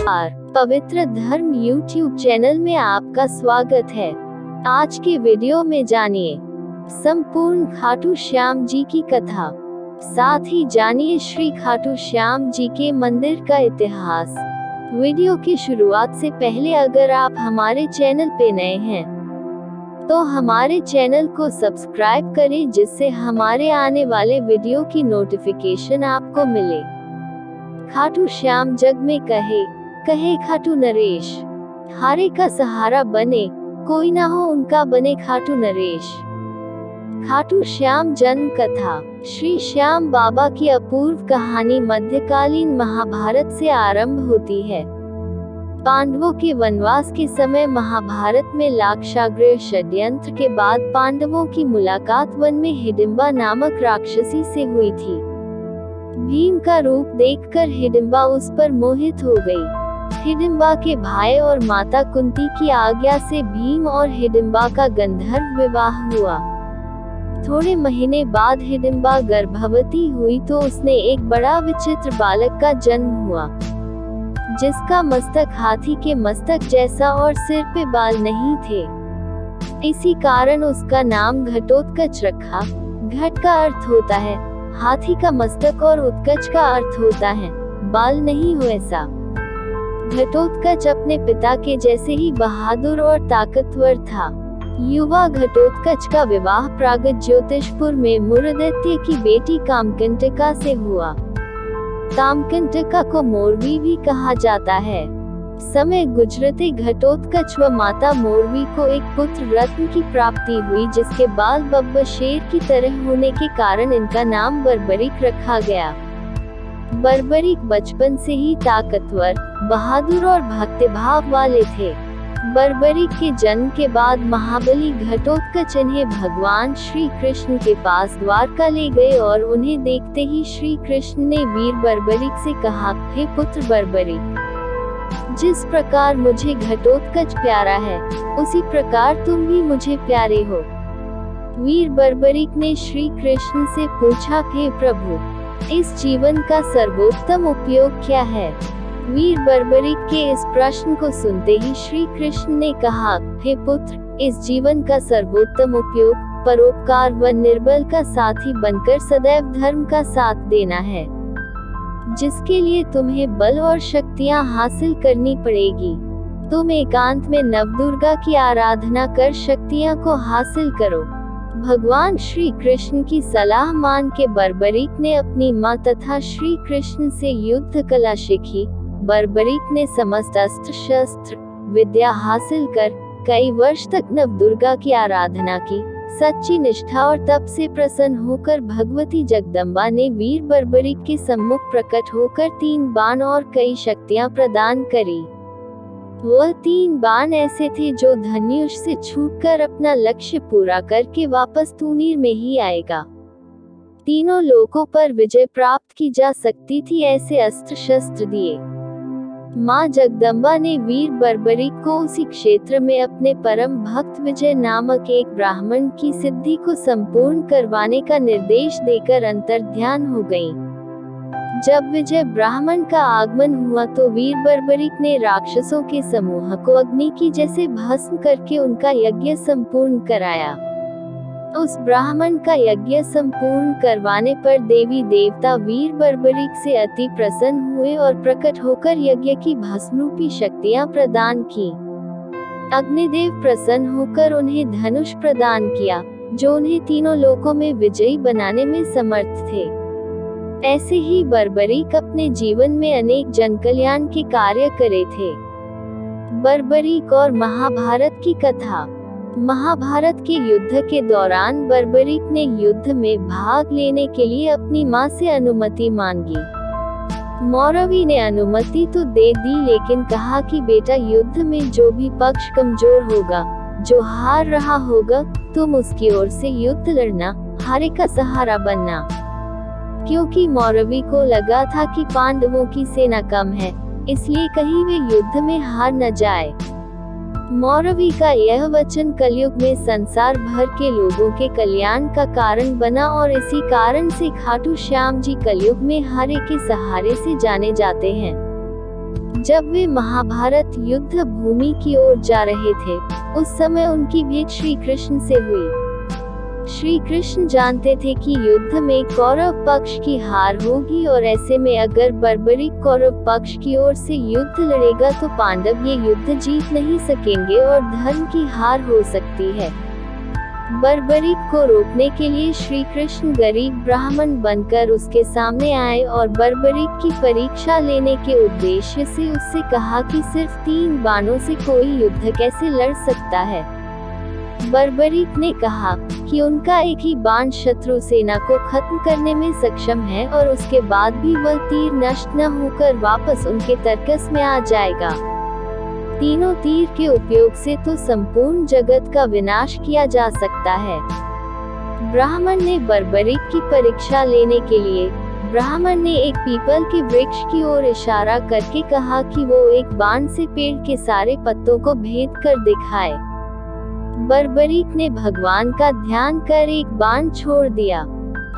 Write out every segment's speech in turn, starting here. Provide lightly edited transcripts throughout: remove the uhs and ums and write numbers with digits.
पवित्र धर्म YouTube channel में आपका स्वागत है। आज के वीडियो में जानिए संपूर्ण खाटू श्याम जी की कथा, साथ ही जानिए श्री खाटू श्याम जी के मंदिर का इतिहास। वीडियो की शुरुआत से पहले अगर आप हमारे चैनल पे नए हैं तो हमारे चैनल को सब्सक्राइब करें, जिससे हमारे आने वाले वीडियो की नोटिफिकेशन आपको मिले। खाटू श्याम जग में कहे कहे खाटू नरेश, हारे का सहारा बने, कोई ना हो उनका बने खाटू नरेश। खाटू श्याम जन्म कथा। श्री श्याम बाबा की अपूर्व कहानी मध्यकालीन महाभारत से आरंभ होती है। पांडवों के वनवास के समय महाभारत में लाक्षागृह षड्यंत्र के बाद पांडवों की मुलाकात वन में हिडिंबा नामक राक्षसी से हुई थी। भीम का रूप देखकर हिडिंबा उस पर मोहित हो गई। हिडिंबा के भाई और माता कुंती की आज्ञा से भीम और हिडिंबा का गंधर्व विवाह हुआ। थोड़े महीने बाद हिडिंबा गर्भवती हुई तो उसने एक बड़ा विचित्र बालक का जन्म हुआ, जिसका मस्तक हाथी के मस्तक जैसा और सिर पे बाल नहीं थे। इसी कारण उसका नाम घटोत्कच रखा। घट का अर्थ होता है हाथी का मस्तक और उत्कच का अर्थ होता है बाल नहीं हो ऐसा। घटोत्कच अपने पिता के जैसे ही बहादुर और ताकतवर था। युवा घटोत्कच का विवाह प्रागत ज्योतिषपुर में मुरदैत्य की बेटी कामकंटका से हुआ। कामकंटका को मोरवी भी कहा जाता है। समय गुजरते घटोत्कच व माता मोरवी को एक पुत्र रत्न की प्राप्ति हुई, जिसके बाल बब्बर शेर की तरह होने के कारण इनका नाम बर्बरिक रखा गया। बर्बरिक बचपन से ही ताकतवर, बहादुर और भक्तिभाव वाले थे। बर्बरिक के जन्म के बाद महाबली घटोत्कच इन्हें भगवान श्री कृष्ण के पास द्वारका ले गए और उन्हें देखते ही श्री कृष्ण ने वीर बर्बरिक से कहा, हे पुत्र बर्बरिक, जिस प्रकार मुझे घटोत्कच प्यारा है, उसी प्रकार तुम भी मुझे प्यारे हो। वीर बर्बरिक ने श्री कृष्ण से पूछा, हे प्रभु, इस जीवन का सर्वोत्तम उपयोग क्या है? वीर बर्बरिक के इस प्रश्न को सुनते ही श्री कृष्ण ने कहा, हे पुत्र, इस जीवन का सर्वोत्तम उपयोग परोपकार व निर्बल का साथी बनकर सदैव धर्म का साथ देना है, जिसके लिए तुम्हें बल और शक्तियां हासिल करनी पड़ेगी। तुम एकांत में नवदुर्गा की आराधना कर शक्तियां को हासिल करो। भगवान श्री कृष्ण की सलाह मान के बर्बरिक ने अपनी माँ तथा श्री कृष्ण से युद्ध कला सीखी। बर्बरिक ने समस्त अस्त्र शस्त्र विद्या हासिल कर कई वर्ष तक नवदुर्गा की आराधना की। सच्ची निष्ठा और तप से प्रसन्न होकर भगवती जगदम्बा ने वीर बर्बरिक के सम्मुख प्रकट होकर 3 बाण और कई शक्तियां प्रदान करी। वह 3 बाण ऐसे थे जो धनुष से छूटकर अपना लक्ष्य पूरा करके वापस तूनीर में ही आएगा। तीनों लोकों पर विजय प्राप्त की जा सकती थी, ऐसे अस्त्र शस्त्र दिए। माँ जगदम्बा ने वीर बर्बरिक को उसी क्षेत्र में अपने परम भक्त विजय नामक एक ब्राह्मण की सिद्धि को संपूर्ण करवाने का निर्देश देकर अंतर्ध्यान हो गईं। जब विजय ब्राह्मण का आगमन हुआ तो वीर बर्बरिक ने राक्षसों के समूह को अग्नि की जैसे भस्म करके उनका यज्ञ संपूर्ण कराया। उस ब्राह्मण का यज्ञ संपूर्ण करवाने पर देवी देवता वीर बर्बरिक से अति प्रसन्न हुए और प्रकट होकर यज्ञ की भस्मरूपी शक्तियां प्रदान की। अग्निदेव प्रसन्न होकर उन्हें धनुष प्रदान किया, जो उन्हें तीनों लोकों में विजयी बनाने में समर्थ थे। ऐसे ही बर्बरिक अपने जीवन में अनेक जनकल्याण के कार्य करे थे। बर्बरिक और महाभारत की कथा। महाभारत के युद्ध के दौरान बर्बरिक ने युद्ध में भाग लेने के लिए अपनी मां से अनुमति मांगी। मौरवी ने अनुमति तो दे दी, लेकिन कहा कि बेटा, युद्ध में जो भी पक्ष कमजोर होगा, जो हार रहा होगा, तुम उसकी ओर से युद्ध लड़ना, हारे का सहारा बनना। क्योंकि मौरवी को लगा था कि पांडवों की सेना कम है, इसलिए कहीं वे युद्ध में हार न जाए। मौरवी का यह वचन कलयुग में संसार भर के लोगों के कल्याण का कारण बना और इसी कारण से खाटू श्याम जी कलयुग में हारे के सहारे से जाने जाते हैं। जब वे महाभारत युद्ध भूमि की ओर जा रहे थे, उस समय उनकी भेंट श्री कृष्ण से हुई। श्री कृष्ण जानते थे कि युद्ध में कौरव पक्ष की हार होगी और ऐसे में अगर बर्बरीक कौरव पक्ष की ओर से युद्ध लड़ेगा तो पांडव ये युद्ध जीत नहीं सकेंगे और धर्म की हार हो सकती है। बर्बरीक को रोकने के लिए श्री कृष्ण गरीब ब्राह्मण बनकर उसके सामने आए और बर्बरीक की परीक्षा लेने के उद्देश्य से उससे कहा कि सिर्फ 3 बाणों से कोई युद्ध कैसे लड़ सकता है। बर्बरीक ने कहा कि उनका एक ही बाण शत्रु सेना को खत्म करने में सक्षम है और उसके बाद भी वह तीर नष्ट न होकर वापस उनके तर्कस में आ जाएगा। तीनों तीर के उपयोग से तो संपूर्ण जगत का विनाश किया जा सकता है। ब्राह्मण ने बर्बरीक की परीक्षा लेने के लिए ब्राह्मण ने एक पीपल के वृक्ष की ओर इशारा करके कहा कि वो एक बाण से पेड़ के सारे पत्तों को भेद कर दिखाए। बर्बरीक ने भगवान का ध्यान कर एक बाण छोड़ दिया।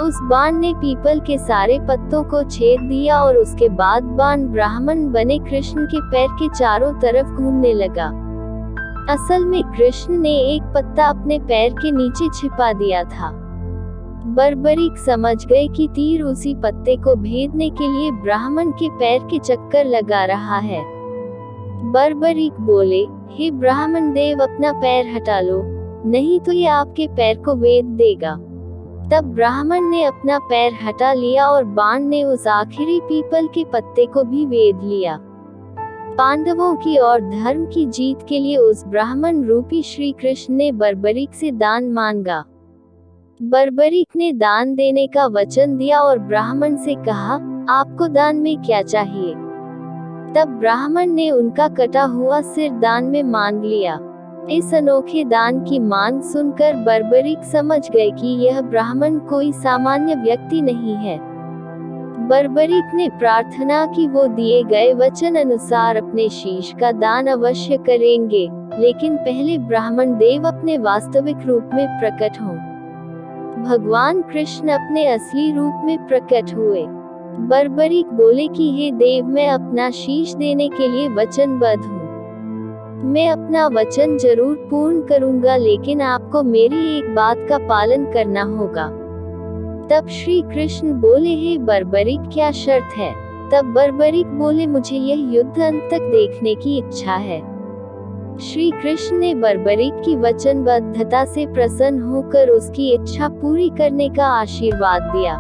उस बाण ने पीपल के सारे पत्तों को छेद दिया और उसके बाद बाण ब्राह्मण बने कृष्ण के पैर के चारों तरफ घूमने लगा। असल में कृष्ण ने एक पत्ता अपने पैर के नीचे छिपा दिया था। बर्बरीक समझ गए कि तीर उसी पत्ते को भेदने के लिए ब्राह्मण के पैर के चक्कर लगा रहा है। बर्बरीक बोले, हे ब्राह्मण देव, अपना पैर हटा लो, नहीं तो ये आपके पैर को वेद देगा। तब ब्राह्मण ने अपना पैर हटा लिया और बाण ने उस आखिरी पीपल के पत्ते को भी वेद लिया। पांडवों की और धर्म की जीत के लिए उस ब्राह्मण रूपी श्री कृष्ण ने बर्बरीक से दान मांगा। बर्बरीक ने दान देने का वचन दिया और ब्राह्मण से कहा, आपको दान में क्या चाहिए? तब ब्राह्मण ने उनका कटा हुआ सिर दान में मांग लिया। इस अनोखे दान की मांग सुनकर बर्बरीक समझ गए कि यह ब्राह्मण कोई सामान्य व्यक्ति नहीं है। बर्बरीक ने प्रार्थना की वो दिए गए वचन अनुसार अपने शीश का दान अवश्य करेंगे, लेकिन पहले ब्राह्मण देव अपने वास्तविक रूप में प्रकट हों। भगवान कृष्ण अपने असली रूप में प्रकट हुए। बर्बरीक बोले कि हे देव, मैं अपना शीश देने के लिए वचनबद्ध हूँ। मैं अपना वचन जरूर पूर्ण करूंगा, लेकिन आपको मेरी एक बात का पालन करना होगा। तब श्री कृष्ण बोले, हे बर्बरीक, क्या शर्त है? तब बर्बरीक बोले, मुझे यह युद्ध अंत तक देखने की इच्छा है। श्री कृष्ण ने बर्बरीक की वचनबद्धता से प्रसन्न होकर उसकी इच्छा पूरी करने का आशीर्वाद दिया।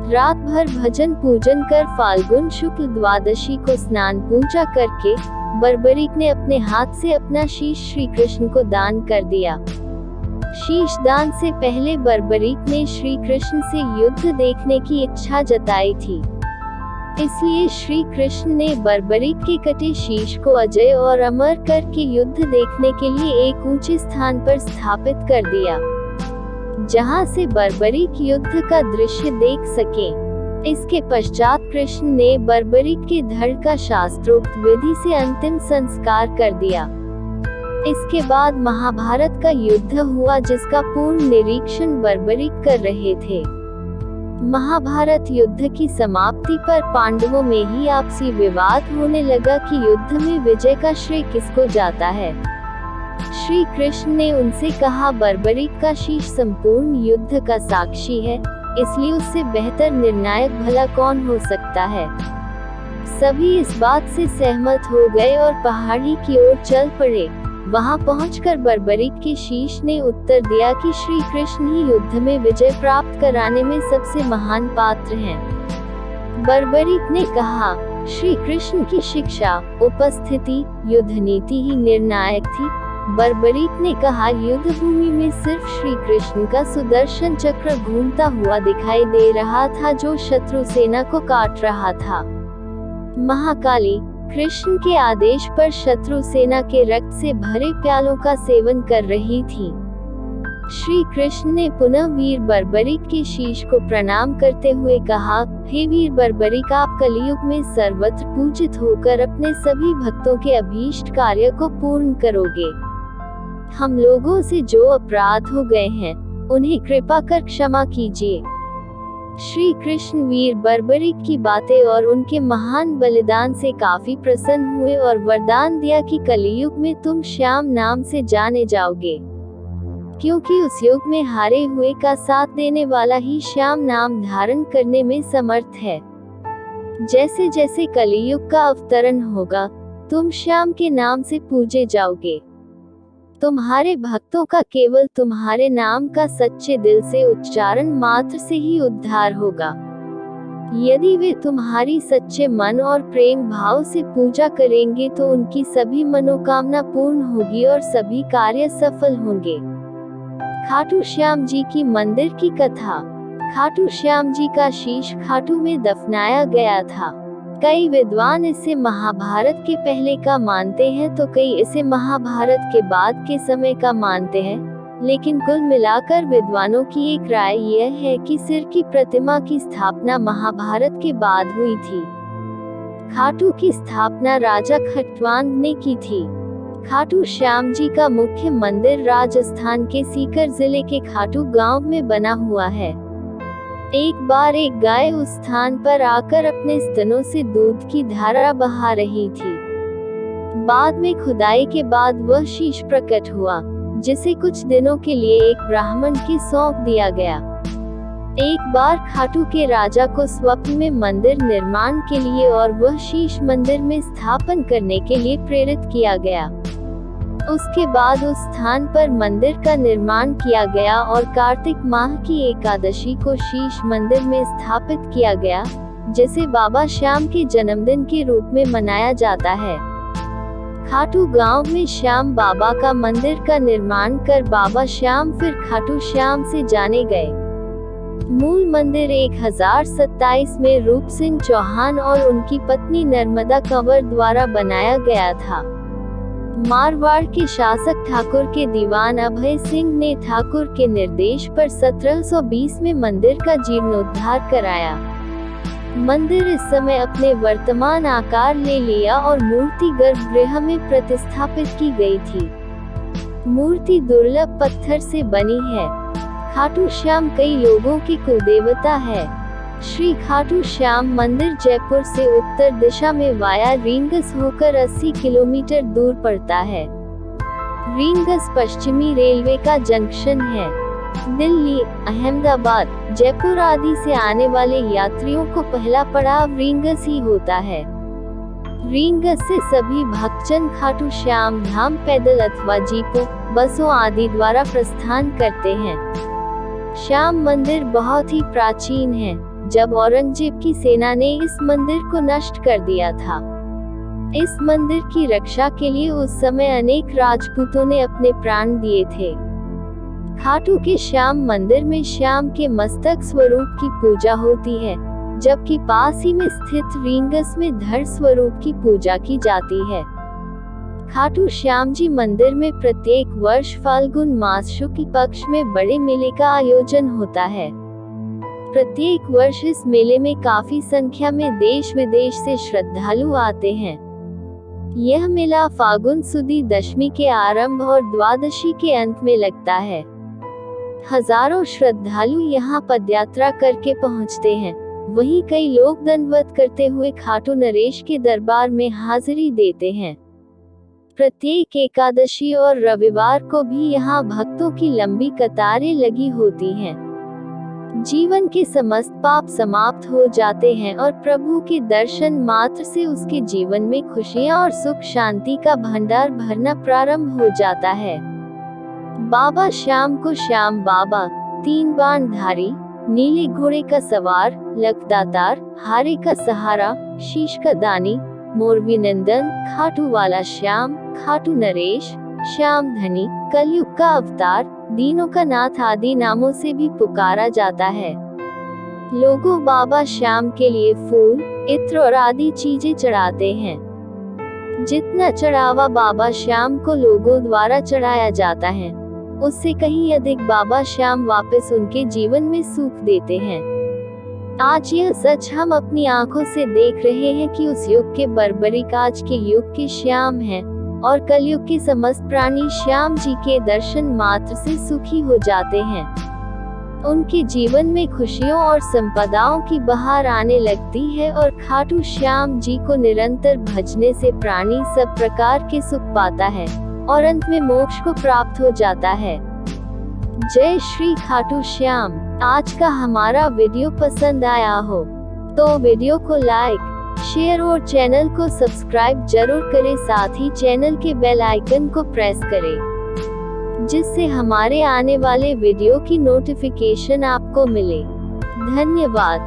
रात भर भजन पूजन कर फाल्गुन शुक्ल द्वादशी को स्नान पूजा करके बर्बरीक ने अपने हाथ से अपना शीश श्री कृष्ण को दान कर दिया। शीश दान से पहले बर्बरीक ने श्री कृष्ण से युद्ध देखने की इच्छा जताई थी, इसलिए श्री कृष्ण ने बर्बरीक के कटे शीश को अजय और अमर करके युद्ध देखने के लिए एक ऊंचे स्थान पर स्थापित कर दिया, जहां से बर्बरीक युद्ध का दृश्य देख सके। इसके पश्चात कृष्ण ने बर्बरीक के धड़ का शास्त्रोक्त विधि से अंतिम संस्कार कर दिया। इसके बाद महाभारत का युद्ध हुआ, जिसका पूर्ण निरीक्षण बर्बरीक कर रहे थे। महाभारत युद्ध की समाप्ति पर पांडवों में ही आपसी विवाद होने लगा कि युद्ध में विजय का श्रेय किसको जाता है। श्री कृष्ण ने उनसे कहा, बर्बरीक का शीश संपूर्ण युद्ध का साक्षी है, इसलिए उससे बेहतर निर्णायक भला कौन हो सकता है। सभी इस बात से सहमत हो गए और पहाड़ी की ओर चल पड़े। वहां पहुंचकर बर्बरीक के शीश ने उत्तर दिया कि श्री कृष्ण ही युद्ध में विजय प्राप्त कराने में सबसे महान पात्र हैं। बर्बरीक ने कहा, श्री कृष्ण की शिक्षा, उपस्थिति, युद्ध नीति ही निर्णायक थी। बर्बरीक ने कहा, युद्ध भूमि में सिर्फ श्री कृष्ण का सुदर्शन चक्र घूमता हुआ दिखाई दे रहा था, जो शत्रु सेना को काट रहा था। महाकाली कृष्ण के आदेश पर शत्रु सेना के रक्त से भरे प्यालों का सेवन कर रही थी। श्री कृष्ण ने पुनः वीर बर्बरीक के शीश को प्रणाम करते हुए कहा, हे वीर बर्बरीक, आप कलियुग में सर्वत्र पूजित होकर अपने सभी भक्तों के अभीष्ट कार्य को पूर्ण करोगे। हम लोगों से जो अपराध हो गए हैं, उन्हें कृपा कर क्षमा कीजिए। श्री कृष्ण वीर बर्बरिक की बातें और उनके महान बलिदान से काफी प्रसन्न हुए और वरदान दिया कि कलियुग में तुम श्याम नाम से जाने जाओगे, क्योंकि उस युग में हारे हुए का साथ देने वाला ही श्याम नाम धारण करने में समर्थ है। जैसे जैसे कलियुग का अवतरण होगा, तुम श्याम के नाम से पूजे जाओगे। तुम्हारे भक्तों का केवल तुम्हारे नाम का सच्चे दिल से उच्चारण मात्र से ही उद्धार होगा। यदि वे तुम्हारी सच्चे मन और प्रेम भाव से पूजा करेंगे तो उनकी सभी मनोकामना पूर्ण होगी और सभी कार्य सफल होंगे। खाटू श्याम जी की मंदिर की कथा। खाटू श्याम जी का शीश खाटू में दफनाया गया था। कई विद्वान इसे महाभारत के पहले का मानते हैं तो कई इसे महाभारत के बाद के समय का मानते हैं, लेकिन कुल मिलाकर विद्वानों की एक राय यह है कि सिर की प्रतिमा की स्थापना महाभारत के बाद हुई थी। खाटू की स्थापना राजा खटवांग ने की थी। खाटू श्याम जी का मुख्य मंदिर राजस्थान के सीकर जिले के खाटू गांव में बना हुआ है। एक बार एक गाय उस स्थान पर आकर अपने स्तनों से दूध की धारा बहा रही थी। बाद में खुदाई के बाद वह शीश प्रकट हुआ, जिसे कुछ दिनों के लिए एक ब्राह्मण को सौंप दिया गया। एक बार खाटू के राजा को स्वप्न में मंदिर निर्माण के लिए और वह शीश मंदिर में स्थापन करने के लिए प्रेरित किया गया। उसके बाद उस स्थान पर मंदिर का निर्माण किया गया और कार्तिक माह की एकादशी को शीश मंदिर में स्थापित किया गया, जिसे बाबा श्याम के जन्मदिन के रूप में मनाया जाता है। खाटू गांव में श्याम बाबा का मंदिर का निर्माण कर बाबा श्याम फिर खाटू श्याम से जाने गए। मूल मंदिर 1027 में रूप सिंह चौहान और उनकी पत्नी नर्मदा कंवर द्वारा बनाया गया था। मारवाड़ के शासक ठाकुर के दीवान अभय सिंह ने ठाकुर के निर्देश पर 1720 में मंदिर का जीर्णोद्धार कराया। मंदिर इस समय अपने वर्तमान आकार ले लिया और मूर्ति गर्भगृह में प्रतिस्थापित की गई थी। मूर्ति दुर्लभ पत्थर से बनी है। खाटू श्याम कई लोगों की कुलदेवता है। श्री खाटू श्याम मंदिर जयपुर से उत्तर दिशा में वाया रींगस होकर 80 किलोमीटर दूर पड़ता है। रींगस पश्चिमी रेलवे का जंक्शन है। दिल्ली, अहमदाबाद, जयपुर आदि से आने वाले यात्रियों को पहला पड़ाव रींगस ही होता है। रींगस से सभी भक्तजन खाटू श्याम धाम पैदल अथवा जीपों, बसों आदि द्वारा प्रस्थान करते हैं। श्याम मंदिर बहुत ही प्राचीन है। जब औरंगजेब की सेना ने इस मंदिर को नष्ट कर दिया था, इस मंदिर की रक्षा के लिए उस समय अनेक राजपूतों ने अपने प्राण दिए थे। खाटू के श्याम मंदिर में श्याम के मस्तक स्वरूप की पूजा होती है, जबकि पास ही में स्थित रींगस में धड़ स्वरूप की पूजा की जाती है। खाटू श्याम जी मंदिर में प्रत्येक वर्ष फाल्गुन मास शुक्ल पक्ष में बड़े मेले का आयोजन होता है। प्रत्येक वर्ष इस मेले में काफी संख्या में देश विदेश से श्रद्धालु आते हैं। यह मेला फागुन सुदी दशमी के आरंभ और द्वादशी के अंत में लगता है। हजारों श्रद्धालु यहाँ पदयात्रा करके पहुँचते हैं। वहीं कई लोग दंडवत करते हुए खाटू नरेश के दरबार में हाजिरी देते हैं। प्रत्येक एकादशी और रविवार को भी यहाँ भक्तों की लंबी कतारें लगी होती हैं। जीवन के समस्त पाप समाप्त हो जाते हैं और प्रभु के दर्शन मात्र से उसके जीवन में खुशियाँ और सुख शांति का भंडार भरना प्रारंभ हो जाता है। बाबा श्याम को श्याम बाबा, 3 बाणधारी, नीले घोड़े का सवार, लखदातार, हारे का सहारा, शीश का दानी, मोरवी नंदन, खाटू वाला श्याम, खाटू नरेश, श्याम धनी, कलयुग का अवतार, दीनों का नाथ आदि नामों से भी पुकारा जाता है। लोगों बाबा श्याम के लिए फूल, इत्र और आदि चीजें चढ़ाते हैं। जितना चढ़ावा बाबा श्याम को लोगों द्वारा चढ़ाया जाता है, उससे कहीं अधिक बाबा श्याम वापस उनके जीवन में सुख देते हैं। आज यह सच हम अपनी आंखों से देख रहे हैं कि उस युग के बर्बरिक आज के युग के श्याम हैं और कलयुग के समस्त प्राणी श्याम जी के दर्शन मात्र से सुखी हो जाते हैं। उनके जीवन में खुशियों और संपदाओं की बहार आने लगती है और खाटू श्याम जी को निरंतर भजने से प्राणी सब प्रकार के सुख पाता है और अंत में मोक्ष को प्राप्त हो जाता है। जय श्री खाटू श्याम। आज का हमारा वीडियो पसंद आया हो तो वीडियो को लाइक, शेयर और चैनल को सब्सक्राइब जरूर करें, साथ ही चैनल के बेल आइकन को प्रेस करें जिससे हमारे आने वाले वीडियो की नोटिफिकेशन आपको मिले। धन्यवाद।